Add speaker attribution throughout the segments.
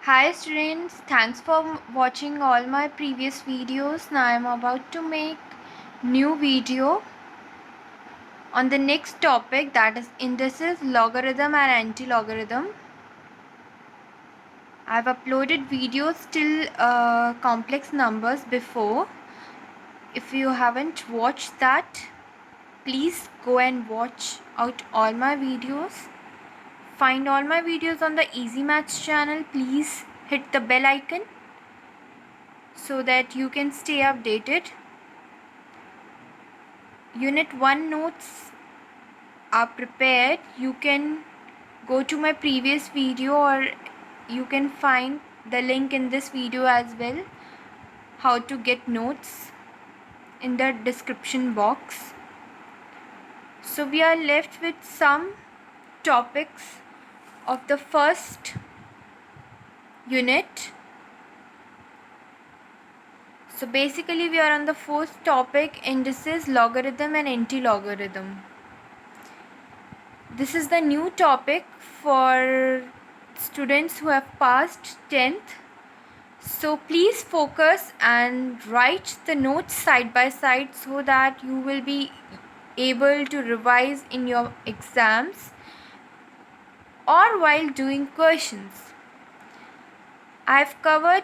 Speaker 1: Hi students, thanks for watching all my previous videos. Now I am about to make new video on the next topic, that is indices, logarithm and anti-logarithm. I have uploaded videos till complex numbers before. If you haven't watched that, please go and watch out all my videos. Find all my videos on the Easy Maths channel. Please hit the bell icon so that you can stay updated. Unit 1 notes are prepared. You can go to my previous video, or you can find the link in this video as well, how to get notes, in the description box. So we are left with some topics of the first unit. So basically we are on the fourth topic, indices, logarithm and anti-logarithm. This is the new topic for students who have passed 10th. So please focus and write the notes side by side so that you will be able to revise in your exams or while doing questions. I have covered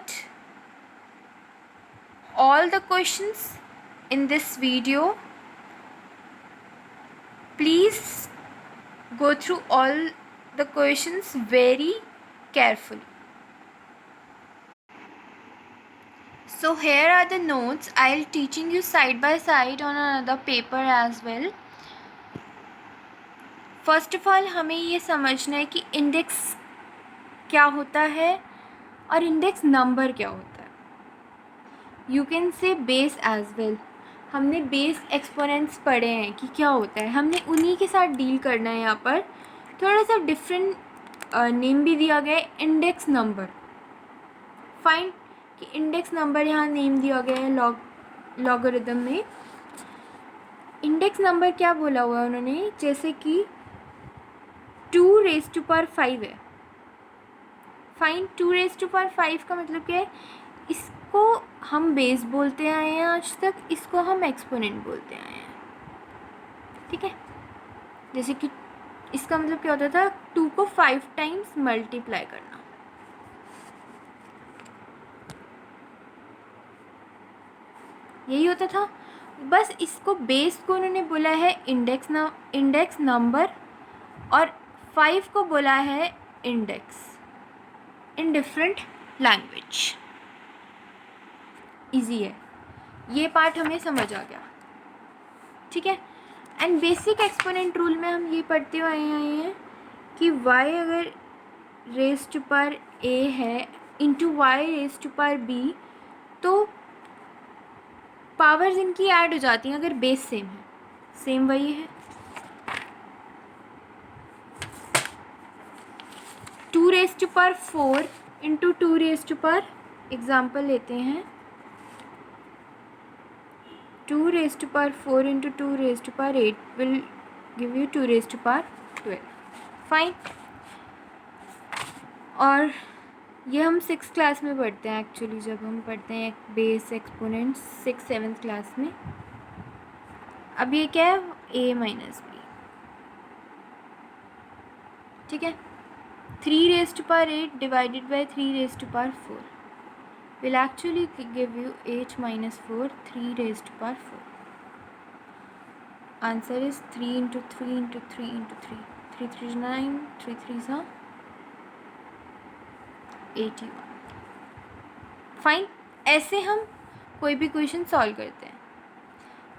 Speaker 1: all the questions in this video. Please go through all the questions very carefully. So here are the notes. I'll teaching you side by side on another paper as well. First of all हमें ये समझना है कि index क्या होता है और index number क्या होता है. You can say base as well. हमने बेस एक्सपोनेंट्स पढ़े हैं कि क्या होता है, हमने उन्हीं के साथ डील करना है. यहाँ पर थोड़ा सा डिफरेंट नेम भी दिया गया है, इंडेक्स नंबर. फाइन कि इंडेक्स नंबर यहाँ नेम दिया गया है लॉगरिथम में. इंडेक्स नंबर क्या बोला हुआ है उन्होंने, जैसे कि 2⁵ है. फाइन 2⁵ का मतलब क्या है, इसको हम बेस बोलते आए हैं आज तक, इसको हम एक्सपोनेंट बोलते आए हैं. ठीक है, जैसे कि इसका मतलब क्या होता था, 2 को 5 टाइम्स मल्टीप्लाई करना. यही होता था. बस इसको बेस को उन्होंने बोला है इंडेक्स नंबर, और 5 को बोला है index in different language. Easy है, ये पार्ट हमें समझ आ गया. ठीक है. एंड बेसिक एक्सपोनेंट रूल में हम ये पढ़ते हुए आए हैं कि y अगर रेज़ टू पावर a है into y raise to power b, तो पावर्स इनकी ऐड हो जाती हैं अगर बेस सेम है. सेम वही है. 2⁴ इंटू 2⁴, एग्जाम्पल लेते हैं. 2⁴ into 2⁴ will give you 2⁴12. Fine. और ये हम 6th क्लास में पढ़ते हैं एक्चुअली, जब हम पढ़ते हैं बेस एक्सपोनेंट्स 6th-7th क्लास में. अब ये क्या है, a माइनस b. ठीक है. 3⁸ divided by 3⁴ will actually give you 8 minus 4, 3⁴. Answer is 3 into 3 into 3 into 3. 3 3 is 9, 3 3 is 81. Fine. ऐसे हम कोई भी क्वेश्चन सॉल्व करते हैं.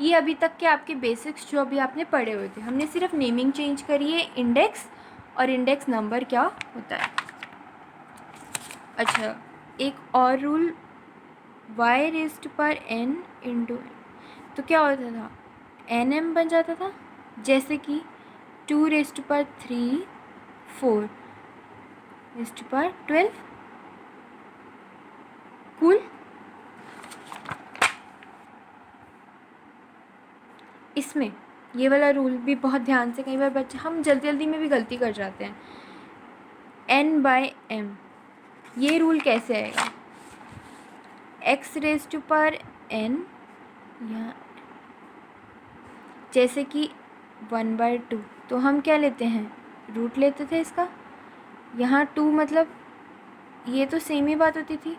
Speaker 1: ये अभी तक के आपके बेसिक्स जो अभी आपने पढ़े हुए थे, हमने सिर्फ नेमिंग चेंज करी है, इंडेक्स और इंडेक्स नंबर क्या होता है. अच्छा, एक और रूल, y⁴n इंटू n, तो क्या होता था, nm बन जाता था. जैसे कि 2⁵ 4⁵12. कूल. इसमें ये वाला रूल भी बहुत ध्यान से, कई बार बच्चे हम जल्दी में भी गलती कर जाते हैं. n/m ये रूल कैसे आएगा, x raise to power n, यहाँ जैसे कि 1/2, तो हम क्या लेते हैं, रूट लेते थे इसका। यहाँ 2 मतलब ये तो सेम ही बात होती थी।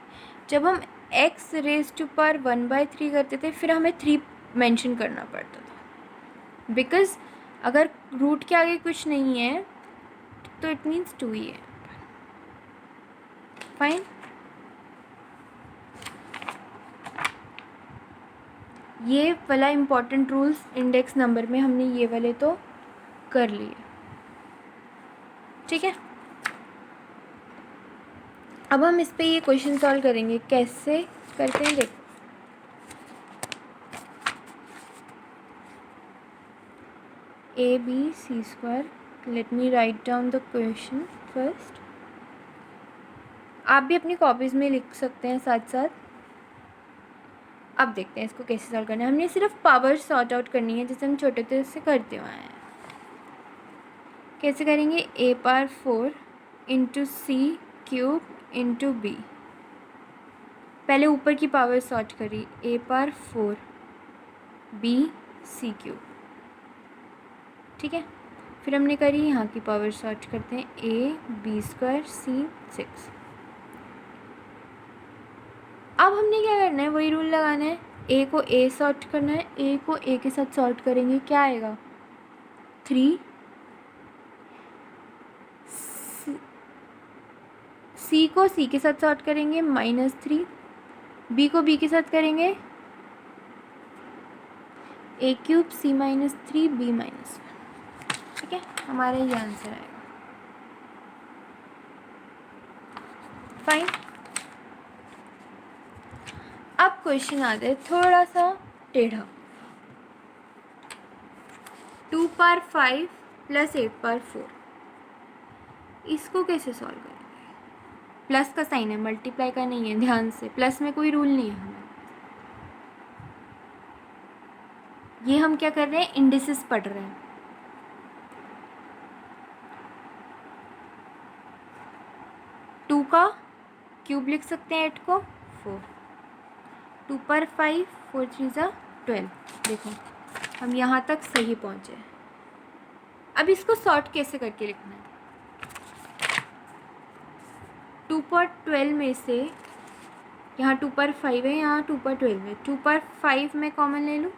Speaker 1: जब हम x रेज टू पावर 1/3 करते थे, फिर हमें 3 मेंशन करना पड़ता था, बिकॉज़ अगर रूट के आगे कुछ नहीं है तो इट मीन्स 2 ही है। फाइन। ये वाला इम्पॉर्टेंट रूल्स इंडेक्स नंबर में हमने ये वाले तो कर लिए, ठीक है। अब हम इस पे ये क्वेश्चन सॉल्व करेंगे, कैसे करते हैं देखो। AB² let me write down the question first. आप भी अपनी कॉपीज़ में लिख सकते हैं साथ साथ। अब देखते हैं इसको कैसे सॉल्व करना है। हमने सिर्फ पावर सॉर्ट आउट करनी है, जैसे हम छोटे थे उससे करते हुए आए हैं। कैसे करेंगे, A⁴ into C³ into B। पहले ऊपर की पावर सॉर्ट करी, A⁴ B C³, ठीक है। फिर हमने करी यहाँ की पावर सॉर्ट करते हैं, AB² C6। अब हमने क्या करना है, वही रूल लगाना है। A को A सॉर्ट करना है, A को A के साथ सॉर्ट करेंगे, क्या आएगा 3। C को C के साथ सॉर्ट करेंगे -3। B को B के साथ करेंगे A³ C -3 B -1, ठीक है। हमारा ये आंसर आएगा। फाइन। अब क्वेश्चन आता है थोड़ा सा टेढ़ा। 2⁵ प्लस 8⁴, इसको कैसे सॉल्व करेंगे। प्लस का साइन है, मल्टीप्लाई का नहीं है, ध्यान से। प्लस में कोई रूल नहीं है हमें। ये हम क्या कर रहे हैं, इंडिसेस पढ़ रहे हैं। टू का क्यूब लिख सकते हैं, 8 को 4। 2⁵ 4 3 12। देखो हम यहाँ तक सही पहुँचे। अब इसको सॉर्ट कैसे करके लिखना है। 2/12 में से यहाँ 2/5 है, यहाँ 2/12 है। 2/5 में कॉमन ले लूँ।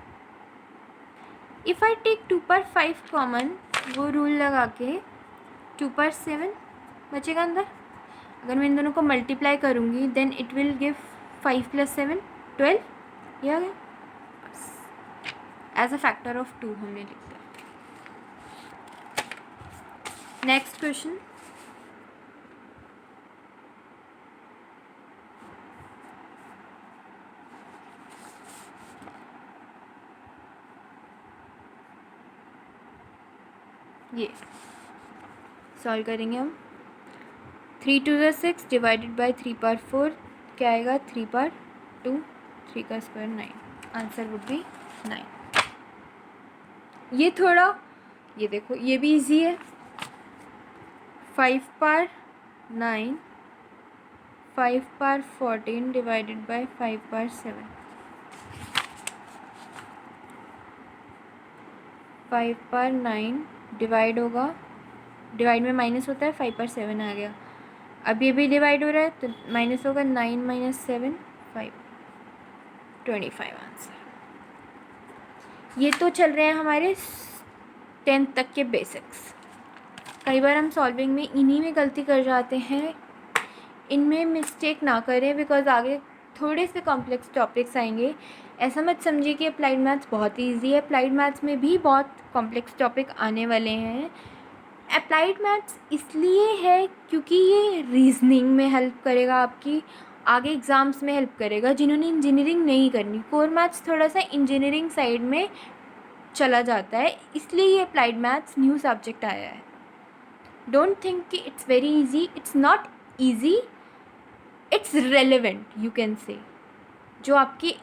Speaker 1: इफ़ आई टेक 2/5 कॉमन, वो रूल लगा के 2/7 बचेगा अंदर। अगर मैं इन दोनों को मल्टीप्लाई करूँगी, देन इट विल गिव 5 + 7 12। ये आ गया, एज अ फैक्टर ऑफ 2 हमने लिख दिया। Next question. ये सॉल्व करेंगे हम। 3 2 6 डिवाइडेड बाई 3/4 क्या आएगा, 3/2, 3 का स्क्वायर 9। Answer would be 9। ये थोड़ा, ये देखो ये भी इजी है। 5/9 5/14 डिवाइडेड बाई 5/7। 5/9 डिवाइड होगा, डिवाइड में माइनस होता है, 5/7 आ गया। अब ये भी डिवाइड हो रहा है तो माइनस होगा, 9 - 7 5 25 आंसर। ये तो चल रहे हैं हमारे 10th तक के बेसिक्स। कई बार हम सॉल्विंग में इन्हीं में गलती कर जाते हैं, इनमें मिस्टेक ना करें, बिकॉज आगे थोड़े से कॉम्प्लेक्स टॉपिक्स आएंगे। ऐसा मत समझिए कि अप्लाइड मैथ्स बहुत ही ईजी है, अप्लाइड मैथ्स में भी बहुत कॉम्प्लेक्स टॉपिक आने वाले हैं। अप्लाइड मैथ्स इसलिए है क्योंकि ये रीजनिंग में हेल्प करेगा, आपकी आगे एग्ज़ाम्स में हेल्प करेगा जिन्होंने इंजीनियरिंग नहीं करनी। कोर मैथ्स थोड़ा सा इंजीनियरिंग साइड में चला जाता है, इसलिए ये अप्लाइड मैथ्स न्यू सब्जेक्ट आया है। डोंट थिंक कि it's very easy, it's not easy, it's relevant you can से। जो आपकी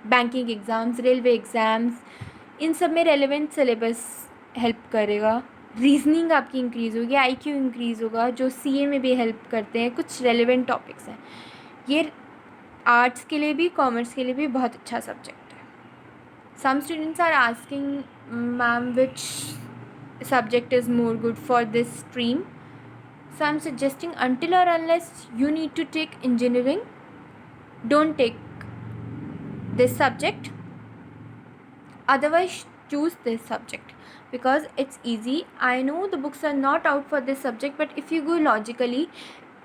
Speaker 1: बैंकिंग एग्ज़ाम्स, रेलवे एग्ज़ाम्स, इन सब में रेलेवेंट सिलेबस हेल्प करेगा रीजनिंग आपकी इंक्रीज़ होगी, आईक्यू इंक्रीज़ होगा, जो सीए में भी हेल्प करते हैं, कुछ रेलिवेंट टॉपिक्स हैं। ये आर्ट्स के लिए भी, कॉमर्स के लिए भी बहुत अच्छा सब्जेक्ट है। Some students are asking ma'am which subject is more good for this stream, so I'm suggesting until or unless you need to take engineering, don't take this subject. Otherwise choose this subject because it's easy. I know the books are not out for this subject, but if you go logically,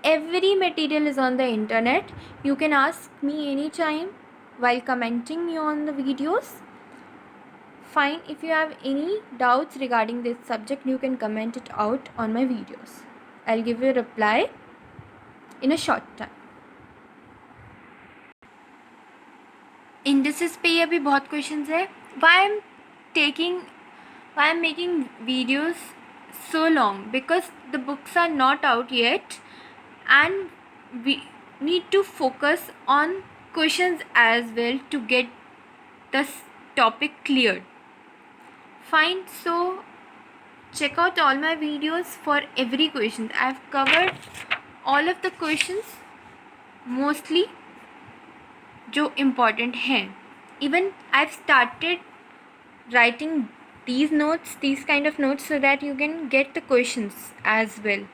Speaker 1: every material is on the internet. You can ask me anytime while commenting me on the videos. Fine, if you have any doubts regarding this subject, you can comment it out on my videos. I'll give you a reply in a short time. Indices पे अभी बहुत questions है. Why I'm making videos so long? Because the books are not out yet and we need to focus on questions as well to get the topic cleared. Fine, so check out all my videos for every question. I've covered all of the questions mostly जो important हैं. Even I've started writing these kind of notes so that you can get the questions as well.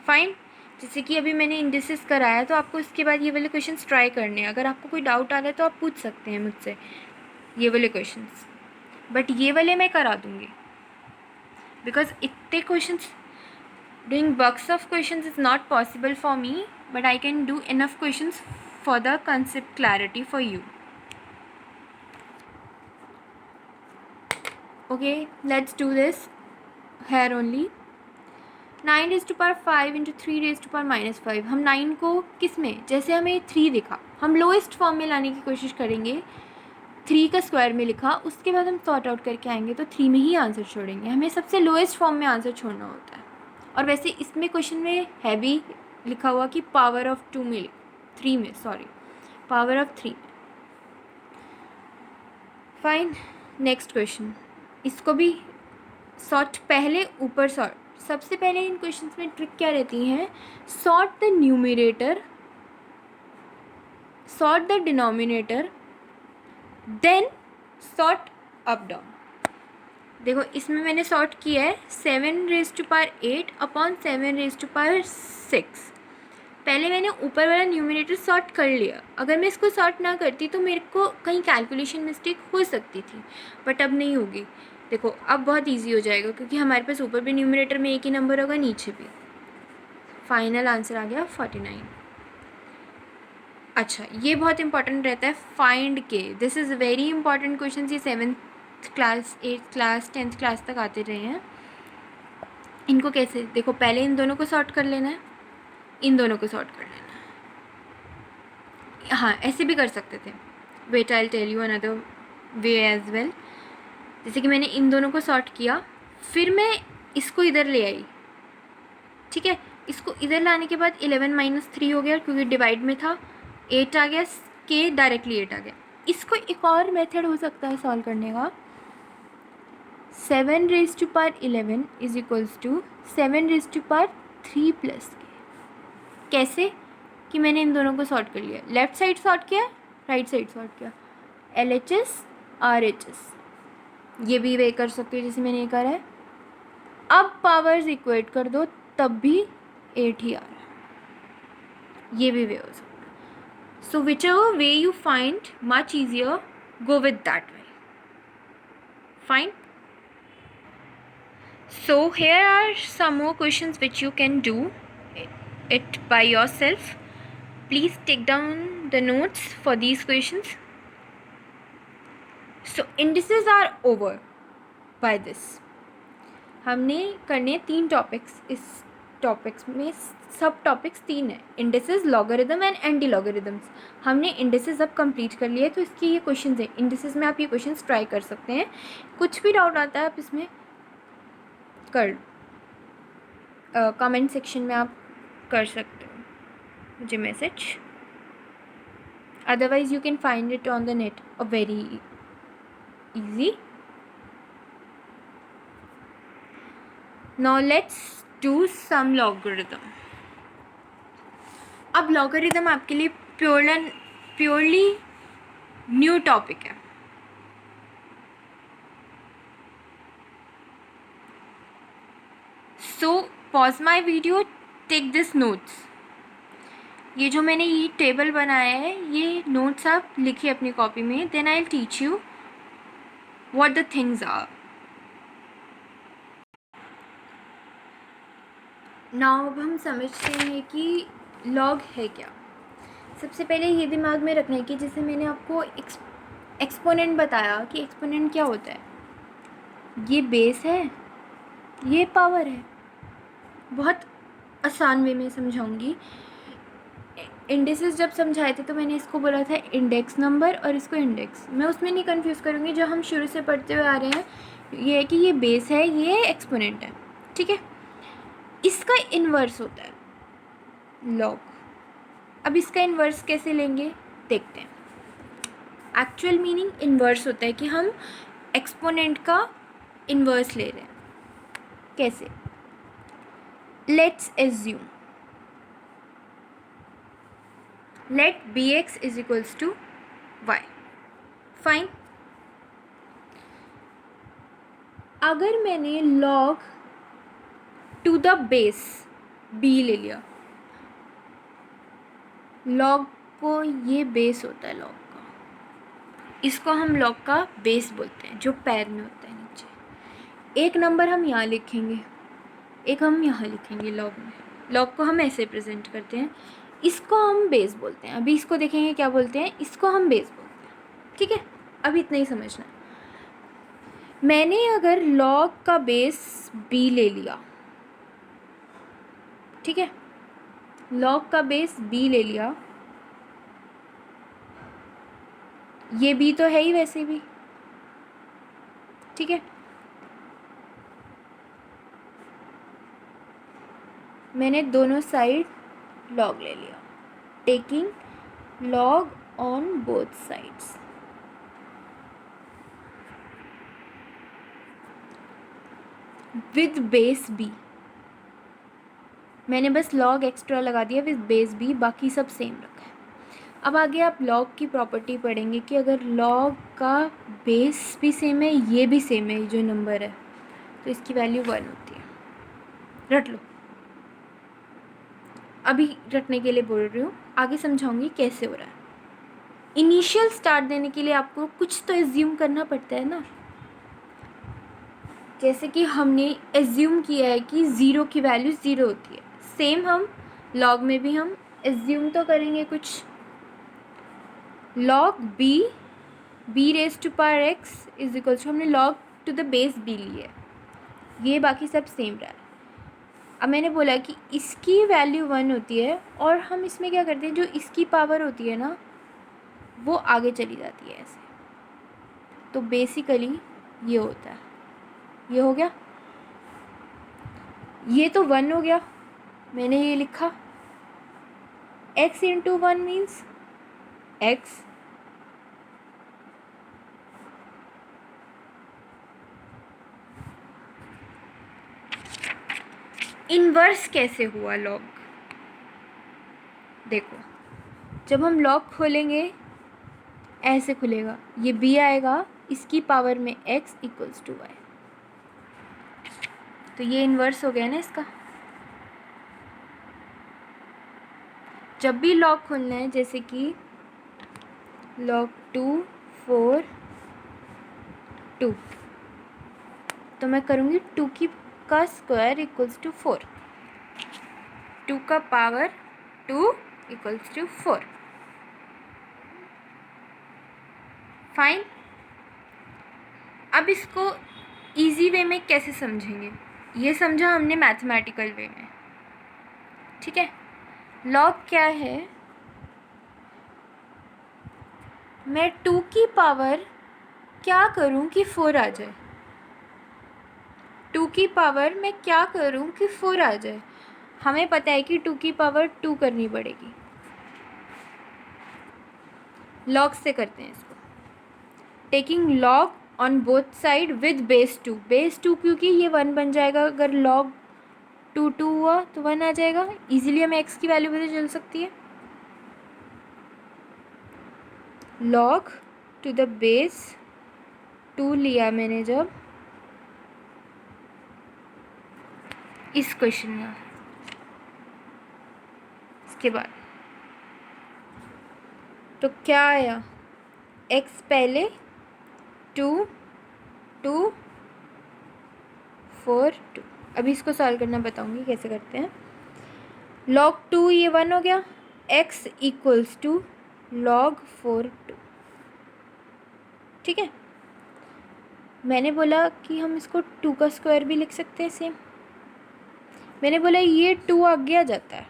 Speaker 1: Fine. जैसे कि अभी मैंने indices कराया तो आपको इसके बाद ये वाले क्वेश्चंस ट्राई करने हैं. अगर आपको कोई डाउट आ रहा है तो आप पूछ सकते हैं मुझसे ये वाले क्वेश्चंस, बट ये वाले मैं करा दूँगी बिकॉज इतने questions doing bucks of questions is not possible for me, but I can do enough questions for the concept clarity for you. Okay, let's do this here only. 9 raised to power 5 into 3 raised to power minus 5. हम 9 को किस में, जैसे हमें 3 दिखा, हम lowest form में लाने की कोशिश करेंगे. 3 का स्क्वायर में लिखा, उसके बाद हम सॉर्ट आउट करके आएंगे तो 3 में ही आंसर छोड़ेंगे. हमें सबसे लोएस्ट फॉर्म में आंसर छोड़ना होता है. और वैसे इसमें क्वेश्चन में है भी लिखा हुआ कि पावर ऑफ 2 में, 3 में, sorry, power of 3. Fine, next question. इसको भी सॉर्ट, पहले ऊपर सॉर्ट. सबसे पहले इन क्वेश्चंस में ट्रिक क्या रहती है? Sort the numerator, sort the denominator, then sort up down. देखो इसमें मैंने सॉर्ट किया है 7 raise to power 8 upon 7 raise to power 6. पहले मैंने ऊपर वाला न्यूमरेटर सॉर्ट कर लिया. अगर मैं इसको सॉर्ट ना करती तो मेरे को कहीं कैलकुलेशन मिस्टेक हो सकती थी, बट अब नहीं होगी. देखो अब बहुत इजी हो जाएगा क्योंकि हमारे पास ऊपर भी न्यूमरेटर में एक ही नंबर होगा, नीचे भी. फाइनल आंसर आ गया 49. अच्छा, ये बहुत इंपॉर्टेंट रहता है फाइंड के. This is very important question. ये 7th class, 8th class, 10th class तक आते रहे हैं. इनको कैसे, देखो पहले इन दोनों को सॉर्ट कर लेना है, इन दोनों को सॉर्ट कर लेना है. हाँ, ऐसे भी कर सकते थे. Wait, I will tell you another way as well. जैसे कि मैंने इन दोनों को सॉर्ट किया, फिर मैं इसको इधर ले आई. ठीक है, इसको इधर लाने के बाद 11 - 3 हो गया क्योंकि डिवाइड में था. 8 आ गया, के डायरेक्टली 8 आ गया. इसको एक और मेथड हो सकता है सॉल्व करने का. 7 raise to power 11 is equals to 7 raise to power 3 plus k. कैसे कि मैंने इन दोनों को सॉर्ट कर लिया. लेफ्ट साइड सॉर्ट किया, राइट साइड सॉर्ट किया. LHS RHS, ये भी वे कर सकते हो जैसे मैंने ये करा है. अब पावर्स इक्वेट कर दो तब भी 8 ही आ रहा है. ये भी वे हो सकता है. So whichever way you find much easier, go with that way. Fine. So here are some more questions which you can do it by yourself. Please take down the notes for these questions. So indices are over by this. हमने करने 3 topics. इस topics में सब topics 3 हैं, indices, logarithm and anti logarithms. हमने indices अब complete कर लिए, तो इसके ये क्वेश्चंस हैं. इंडिसेस में आप ये क्वेश्चंस ट्राई कर सकते हैं. कुछ भी डाउट आता है आप इसमें कर कमेंट सेक्शन में आप कर सकते हो मुझे message. Otherwise you can find it on the net very easy. Now let's do some logarithm. अब लॉगरिदम आपके लिए प्योरली न्यू टॉपिक है. So pause my video, take this notes. ये जो मैंने ये टेबल बनाया है, ये नोट्स आप लिखिए अपनी कॉपी में. Then I will teach you what the things are. Now अब हम समझते हैं कि लॉग है क्या. सबसे पहले ये दिमाग में रखना है कि जैसे मैंने आपको एक्सपोनेंट बताया कि एक्सपोनेंट क्या होता है. ये बेस है, ये पावर है. बहुत आसान वे में समझाऊंगी. इंडेक्सेस जब समझाए थे तो मैंने इसको बोला था इंडेक्स नंबर और इसको इंडेक्स. मैं उसमें नहीं कंफ्यूज करूँगी. जो हम शुरू से पढ़ते हुए आ रहे हैं ये है कि ये बेस है, ये एक्सपोनेंट है. ठीक है. इसका इन्वर्स होता है लॉग. अब इसका इन्वर्स कैसे लेंगे देखते हैं. एक्चुअल मीनिंग इन्वर्स होता है कि हम एक्सपोनेंट का इन्वर्स ले रहे हैं. कैसे? Let's assume let bx is equals to y. Fine. अगर मैंने log to the base b ले लिया, log को, ये बेस होता है log का, इसको हम log का बेस बोलते हैं जो पैर में होता है नीचे. एक नंबर हम यहाँ लिखेंगे, एक हम यहाँ लिखेंगे log में. log को हम ऐसे प्रेजेंट करते हैं, इसको हम बेस बोलते हैं. अभी इसको देखेंगे क्या बोलते हैं, इसको हम बेस बोलते हैं. ठीक है. अभी इतना ही समझना. मैंने अगर log का बेस b ले लिया, ठीक है, log का बेस b ले लिया, ये b तो है ही वैसे भी. ठीक है. मैंने दोनों साइड log ले लिया, taking log on both sides. With base b मैंने बस log एक्स्ट्रा लगा दिया विद बेस b, बाकी सब सेम रखा है. अब आगे आप log की प्रॉपर्टी पढ़ेंगे कि अगर log का बेस भी सेम है, ये भी सेम है, जो नंबर है, तो इसकी वैल्यू 1 होती है. रट लो. अभी रटने के लिए बोल रही हूँ, आगे समझाऊंगी कैसे हो रहा है. इनिशियल स्टार्ट देने के लिए आपको कुछ तो एज्यूम करना पड़ता है ना. जैसे कि हमने एज्यूम किया है कि 0 की वैल्यू 0 होती है. सेम हम log में भी हम एज्यूम तो करेंगे कुछ. log b raise to power x is equal to, हमने log to the base b लिया है, ये बाकी सब सेम रहा है. अब मैंने बोला कि इसकी वैल्यू 1 होती है और हम इसमें क्या करते हैं, जो इसकी पावर होती है ना वो आगे चली जाती है ऐसे. तो बेसिकली ये होता है. ये हो गया, ये तो 1 हो गया, मैंने ये लिखा x into 1 means x. Inverse कैसे हुआ log? देखो, जब हम log खोलेंगे ऐसे खुलेगा, ये b आएगा, इसकी पावर में x इक्वल्स टू y. तो ये इन्वर्स हो गया ना इसका. जब भी log खोलना है, जैसे कि log 2 4 2, तो मैं करूँगी 2 का स्क्वायर इक्वल्स टू 4, 2 का पावर 2 इक्वल्स टू 4. फाइन. अब इसको इजी वे में कैसे समझेंगे, ये समझा हमने मैथमेटिकल वे में. ठीक है. log क्या है, मैं 2 की पावर क्या करूं कि 4 आ जाए. 2 की पावर मैं क्या करूं कि 4 आ जाए. हमें पता है कि 2 की पावर 2 करनी पड़ेगी. log से करते हैं इसको, taking log on both side with base 2। Base 2 क्योंकि ये 1 बन जाएगा, अगर log 2 हुआ तो 1 आ जाएगा। इजीली हमें x की वैल्यू पता चल सकती है। log टू द बेस 2 लिया मैंने जब इस क्वेश्चन में, इसके बाद तो क्या आया, x पहले 2 2 4 2। अभी इसको सॉल्व करना बताऊंगी कैसे करते हैं। log 2 ये 1 हो गया, x इक्वल्स टू log 4 2। ठीक है, मैंने बोला कि हम इसको 2 का स्क्वायर भी लिख सकते हैं सेम। मैंने बोला ये 2 आगे आ जाता है,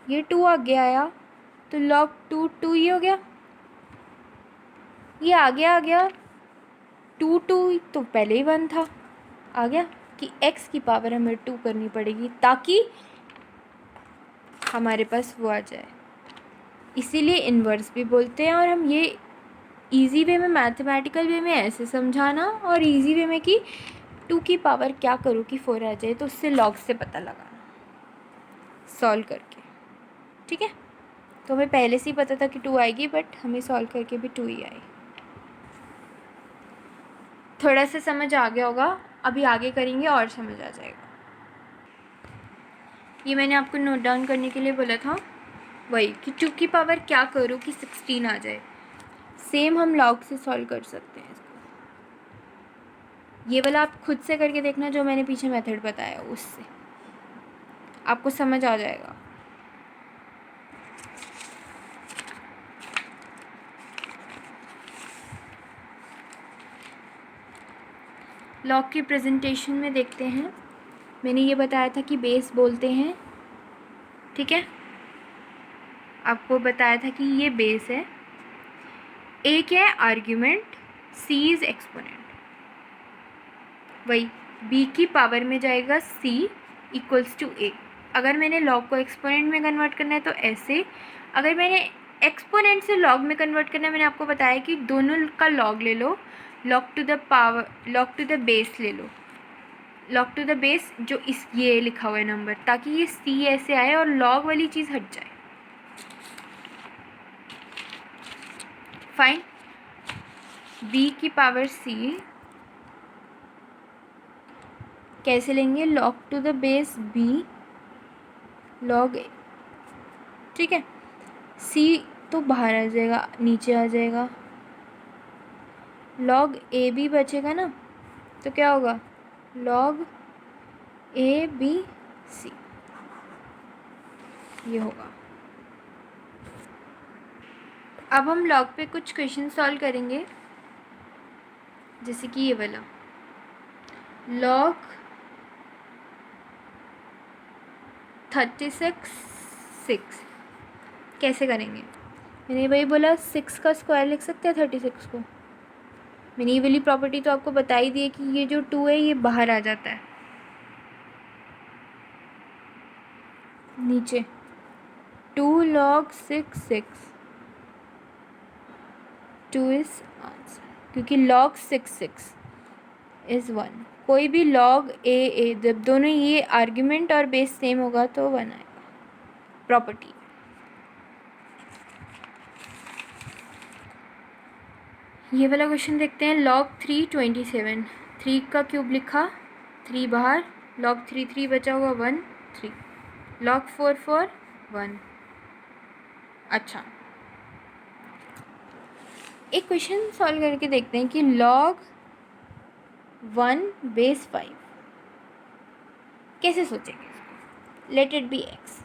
Speaker 1: ये 2 आगे आया तो log 2 2 ये हो गया, ये आगे आ गया 2 2 तो पहले ही 1 था, आ गया कि x की पावर हमें 2 करनी पड़ेगी ताकि हमारे पास वो आ जाए। इसीलिए इन्वर्स भी बोलते हैं। और हम ये इजी वे में, मैथमेटिकल वे में ऐसे समझाना, और इजी वे में कि 2 की पावर क्या करूँ कि 4 आ जाए, तो उससे लॉग से पता लगाना सॉल्व करके। ठीक है, तो हमें पहले से ही पता था कि 2 आएगी, बट हमें सॉल्व करके भी 2 ही आई। थोड़ा सा समझ आ गया होगा, अभी आगे करेंगे और समझ आ जाएगा। ये मैंने आपको नोट डाउन करने के लिए बोला था, वही कि 2 की पावर क्या करूँ कि 16 आ जाए। सेम हम लॉग से सॉल्व कर सकते हैं इसको। ये वाला आप खुद से करके देखना, जो मैंने पीछे मेथड बताया उससे आपको समझ आ जाएगा। लॉग की प्रेजेंटेशन में देखते हैं। मैंने ये बताया था कि बेस बोलते हैं, ठीक है, आपको बताया था कि ये बेस है, ए क्या है आर्ग्यूमेंट, सी इज़ एक्सपोनेंट। वही बी की पावर में जाएगा सी इक्वल्स टू ए। अगर मैंने लॉग को एक्सपोनेंट में कन्वर्ट करना है तो ऐसे, अगर मैंने एक्सपोनेंट से लॉग में कन्वर्ट करना है, मैंने आपको बताया कि दोनों का लॉग ले लो, log to the power, log to the base ले लो, लॉग टू द बेस जो इस ये लिखा हुआ है नंबर, ताकि ये सी ऐसे आए और लॉग वाली चीज़ हट जाए। फाइन, बी की पावर सी कैसे लेंगे, log to the base B log A. ठीक है, सी तो बाहर आ जाएगा, नीचे आ जाएगा, लॉग ए बी बचेगा ना, तो क्या होगा, लॉग ए बी सी ये होगा। अब हम लॉग पे कुछ क्वेश्चन सॉल्व करेंगे, जैसे कि ये वाला लॉग 36 कैसे करेंगे। मैंने वही बोला 6 का स्क्वायर लिख सकते हैं 36 को। मैंने ये वाली प्रॉपर्टी तो आपको बता ही दी है कि ये जो 2 है ये बाहर आ जाता है, नीचे 2 log 6 2 इज आंसर, क्योंकि log 6 इज़ 1। कोई भी log ए जब दोनों ये आर्ग्यूमेंट और बेस सेम होगा तो 1 आएगा, प्रॉपर्टी। ये वाला क्वेश्चन देखते हैं, log 327, 3 का क्यूब लिखा, 3 बाहर, log 3 बचा हुआ 1 3, log 4 1। अच्छा, एक क्वेश्चन सॉल्व करके देखते हैं कि log 1 बेस 5 कैसे सोचेंगे। लेट इट बी x,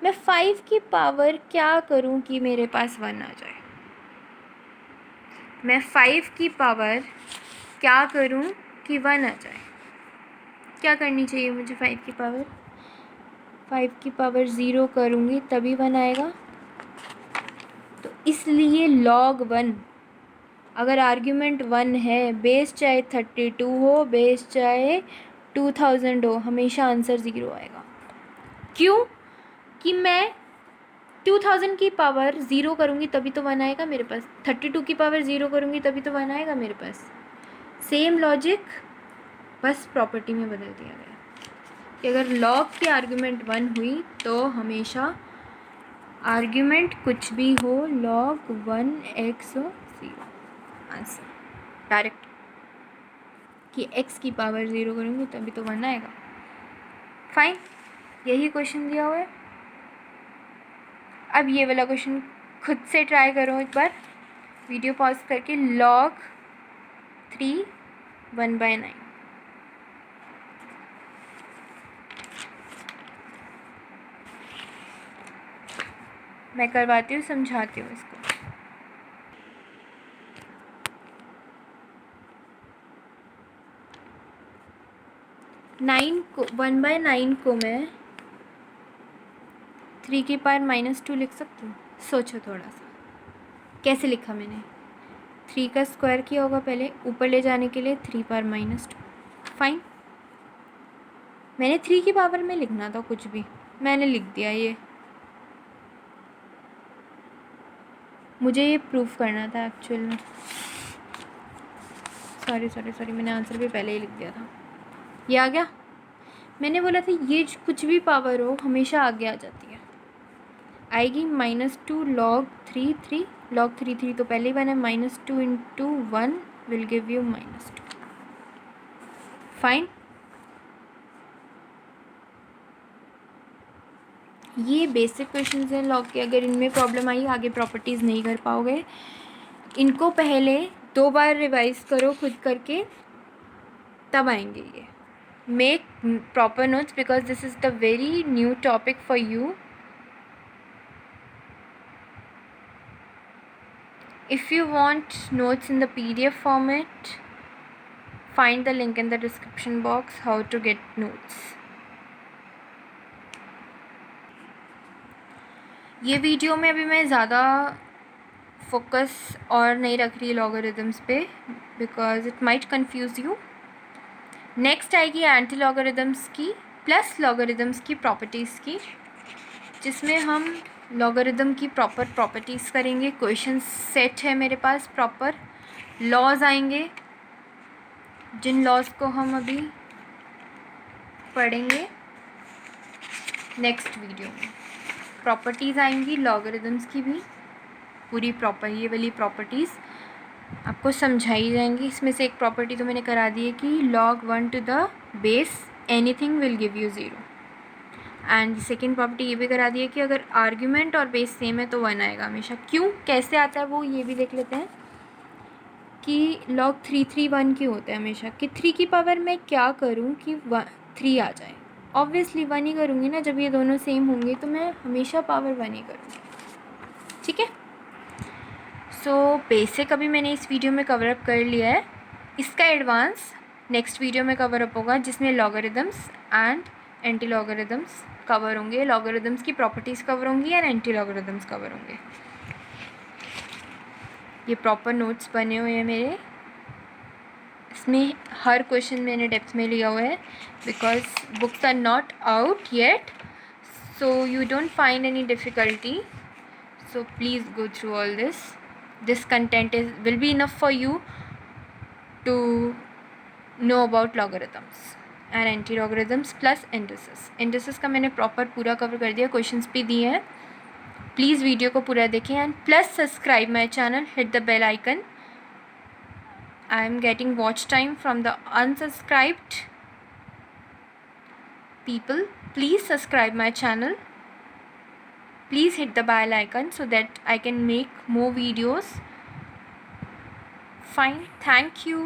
Speaker 1: मैं 5 की पावर क्या करूं कि मेरे पास 1 आ जाए। मैं 5 की पावर क्या करूं कि 1 आ जाए। क्या करनी चाहिए मुझे 5 की पावर, 5 की पावर 0 करूँगी तभी 1 आएगा। तो इसलिए log 1, अगर आर्ग्यूमेंट 1 है, बेस चाहे 32 हो, बेस चाहे 2000 हो, हमेशा आंसर 0 आएगा। क्यों कि मैं 2000 की पावर 0 करूँगी तभी तो 1 आएगा मेरे पास, 32 की पावर 0 करूँगी तभी तो 1 आएगा मेरे पास। सेम लॉजिक, बस प्रॉपर्टी में बदल दिया गया कि अगर लॉग की आर्ग्यूमेंट 1 हुई तो हमेशा आर्ग्यूमेंट कुछ भी हो log 1x 0 आंसर डायरेक्ट, कि x की पावर 0 करूँगी तभी तो 1 आएगा। फाइन, यही क्वेश्चन दिया हुआ है। अब ये वाला क्वेश्चन खुद से ट्राई करो एक बार, वीडियो पॉज करके। log 3 1/9, मैं करवाती हूँ, समझाती हूँ इसको। नाइन को 1/9 को मैं 3 की पावर -2 लिख सकती हूँ। सोचो थोड़ा सा, कैसे लिखा मैंने? 3 का स्क्वायर किया होगा पहले, ऊपर ले जाने के लिए 3 पावर -2। फाइन, मैंने 3 की पावर में लिखना था कुछ भी, मैंने लिख दिया ये। मुझे ये प्रूफ करना था एक्चुअल में। सॉरी, मैंने आंसर भी पहले ही लिख दिया था। ये आ गया। मैंने बोला था ये कुछ भी पावर हो हमेशा आगे आ जाती है, आएगी। -2 log 3 log 3 तो पहले ही बना, -2 × 1 विल गिव यू -2। फाइन, ये बेसिक क्वेश्चंस हैं लॉग के। अगर इनमें प्रॉब्लम आई, आगे प्रॉपर्टीज़ नहीं कर पाओगे। इनको पहले 2 बार रिवाइज करो खुद करके, तब आएंगे ये। Make proper notes because this is the very new topic for you. If you want notes in the PDF format, find the link in the description box how to get notes. ये video में अभी मैं ज़्यादा focus और नहीं रख रही logarithms पे, because it might confuse you. Next आएगी एंटी लॉगरिदम्स की प्लस लॉगरिदम्स की प्रॉपर्टीज़ की, जिसमें हम लॉगरिदम की प्रॉपर प्रॉपर्टीज़ करेंगे। क्वेश्चन सेट है मेरे पास प्रॉपर। लॉज आएंगे, जिन लॉज को हम अभी पढ़ेंगे नेक्स्ट वीडियो में। प्रॉपर्टीज़ आएंगी लॉगरिदम्स की भी, पूरी प्रॉपर ये वाली प्रॉपर्टीज़ आपको समझाई जाएंगी। इसमें से एक प्रॉपर्टी तो मैंने करा दी है कि log 1 to the base anything will give you 0। And second property ये भी करा दी है कि अगर आर्ग्यूमेंट और बेस सेम है तो 1 आएगा हमेशा। क्यों, कैसे आता है वो ये भी देख लेते हैं कि log 3 3 1 क्यों होता है हमेशा, कि 3 की पावर मैं क्या करूँ कि 3 आ जाए। ऑब्वियसली 1 ही करूँगी ना, जब ये दोनों सेम होंगे तो मैं हमेशा पावर 1 ही करूँगी। ठीक है, सो बेसिक अभी मैंने इस वीडियो में कवर अप कर लिया है। इसका एडवांस नेक्स्ट वीडियो में कवर अप होगा, जिसमें logarithms and anti logarithms cover होंगे। लॉगरिदम्स की प्रॉपर्टीज़ कवर होंगी एंड एंटी लॉगरिदम्स कवर होंगे। ये प्रॉपर नोट्स बने हुए हैं मेरे, इसमें हर क्वेश्चन मैंने डेप्थ में लिया हुआ है, because books are not out yet, so you don't find any difficulty. So please go through all this. This content will be enough for you to know about logarithms and anti-logarithms plus indices. Indices का मैंने proper पूरा cover कर दिया, questions भी दिए हैं। Please video को पूरा देखें and plus subscribe my channel, hit the bell icon. I am getting watch time from the unsubscribed people. Please subscribe my channel. Please hit the bell icon so that I can make more videos. Fine, thank you.